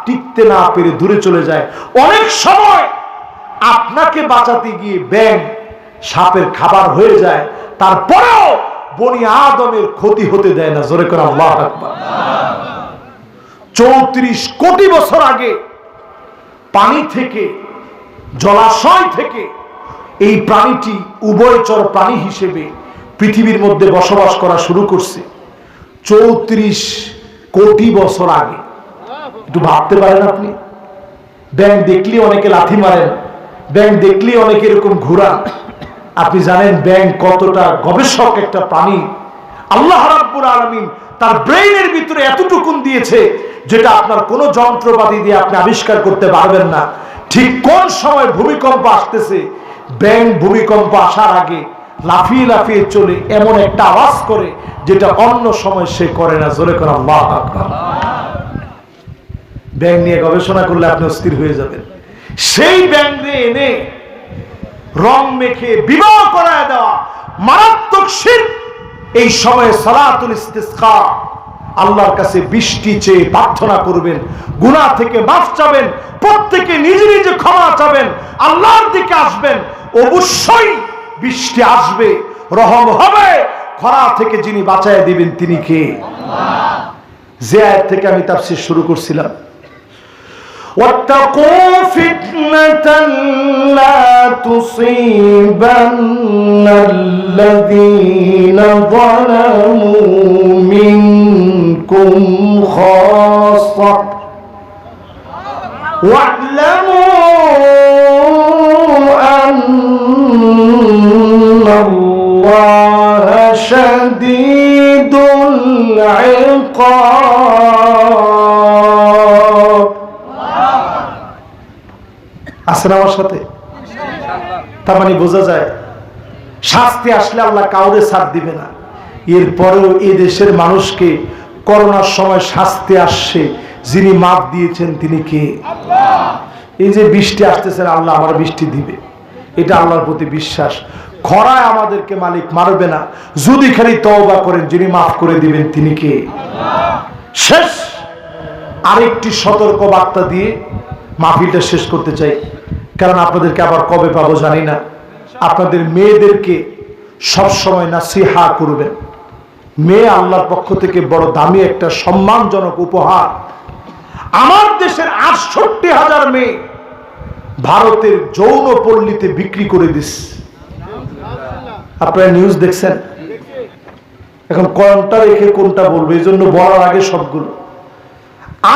টিকতে না পেরে দূরে চলে যায়। অনেক সময় আপনাকে বাঁচাতে গিয়ে ব্যাঙ সাপের খাবার হয়ে যায়, তারপরেও বনি আদমের ক্ষতি হতে দেয় না। জোরে করে আল্লাহু আকবার। 34 কোটি বছর আগে পানি থেকে, জলাশয় থেকে এই প্রাণীটি উভয়চর প্রাণী হিসেবে পৃথিবীর মধ্যে বসবাস করা শুরু করছে 34 কোটি বছর আগে। একটু ভাবতে পারেন আপনি? ব্যাঙ দেখলে অনেকে লাথি মারেন, ব্যাঙ দেখলে অনেকে এরকম ঘোরান। আপনি জানেন ব্যাঙ কতটা গবেষক একটা প্রাণী? আল্লাহ রাব্বুল আলামিন তার ব্রেইনের ভিতরে এতটুকুন দিয়েছে যেটা আপনার কোনো যন্ত্রপাতি দিয়ে আপনি আবিষ্কার করতে পারবেন না। ঠিক কোন সময় ভূমিকম্প আসতেছে, ব্যাঙ ভূমিকম্প আসার আগে লাফিয়ে লাফিয়ে চলে এমন একটা আওয়াজ করে যেটা অন্য সময় সে করে না। জোরে করে আল্লাহু আকবার। ব্যাঙ নিয়ে গবেষণা করলে আপনি অস্থির হয়ে যাবেন। সেই ব্যাঙকে এনে রং মেখে বিবাহ করায় দেওয়া মারাত্মক শিরক। এই সময়ে সালাতুল ইস্তিসকা, আল্লাহর কাছে বৃষ্টি চেয়ে প্রার্থনা করবেন, গুনাহ থেকে মাফ চাবেন, প্রত্যেকে নিজে নিজে ক্ষমা চাবেন, আল্লাহর দিকে আসবেন। অবশ্যই বৃষ্টি আসবে, রহম হবে। খরা থেকে যিনি বাঁচায় দিবেন তিনি কে? আল্লাহ। যে আয়াত থেকে আমি তাফসীর শুরু করছিলাম, واتقوا فتنة لا تصيبن الذين ظلموا منكم خاصة واعلموا أن الله شديد العقاب। আছেন আমার সাথে? তার মানে বোঝা যায় শাস্তি আসলে আল্লাহ কাউরে ছাড় দিবে না। এরপরেও এই দেশের মানুষকে করোনার সময় শাস্তি আসছে, যিনি মাপ দিয়েছেন তিনি কে? আল্লাহ। এই যে বৃষ্টি আসতেছে, আল্লাহ আমার বৃষ্টি দিবে, এটা আল্লাহর প্রতি বিশ্বাস। খরায় আমাদেরকে মালিক মারবে না যদি খালি তওবা করেন, যিনি মাফ করে দিবেন তিনি কে? আল্লাহ। শেষ আরেকটি সতর্ক বার্তা দিয়ে মাহফিলটা শেষ করতে চাই, কারণ আপনাদেরকে আবার কবে পাবো জানি না। আপনাদের মেয়েদেরকে সবসময় নাসিহা করবেন। মেয়ে আল্লাহর পক্ষ থেকে বড় দামি একটা সম্মানজনক উপহার। আমার দেশের 68,000 মেয়ে ভারতের যৌন পল্লীতে বিক্রি করে দিচ্ছে। আপনারা নিউজ দেখছেন? এখন কোনটা রেখে কোনটা বলবো, এই জন্য বলার আগে সবগুলো।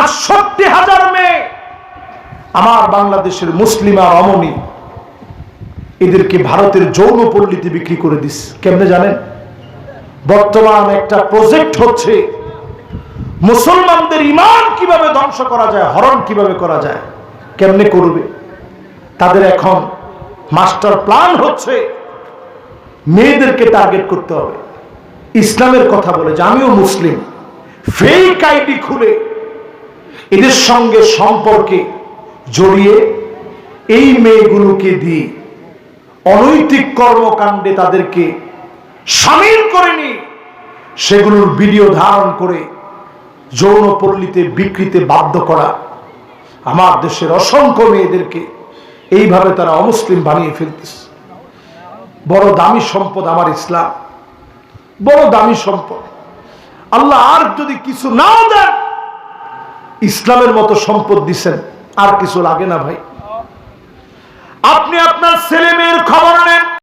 68,000 মেয়ে আমার বাংলাদেশের মুসলিমা রমণী, এদেরকে ভারতের যৌন পল্লীতে বিক্রি করে দিস। কেমনে জানেন? বর্তমান একটা প্রজেক্ট হচ্ছে মুসলমানদের ঈমান কিভাবে ধ্বংস করা যায়, হরণ কিভাবে করা যায়, কেমনে করবে। তাদের এখন মাস্টার প্ল্যান হচ্ছে মেয়েদেরকে টার্গেট করতে হবে। ইসলামের কথা বলে যে আমিও মুসলিম, ফেক আইডি খুলে এদের সঙ্গে সম্পর্কে জড়িয়ে এই মেয়েগুলোকে দিয়ে অনৈতিক কর্মকাণ্ডে তাদেরকে শামিল করে নিয়ে সেগুলোর ভিডিও ধারণ করে যৌন পল্লীতে বিক্রিতে বাধ্য করা। আমার দেশের অসংখ্য মেয়েদেরকে এইভাবে তারা অমুসলিম বানিয়ে ফেলতেছে। বড় দামি সম্পদ আমার ইসলাম, বড় দামি সম্পদ। আল্লাহ আর যদি কিছু নাও দেন, ইসলামের মতো সম্পদ দিচ্ছেন, আর কিছু লাগে না ভাই। আপনি আপনার ছেলে মেয়ের খবর নেন।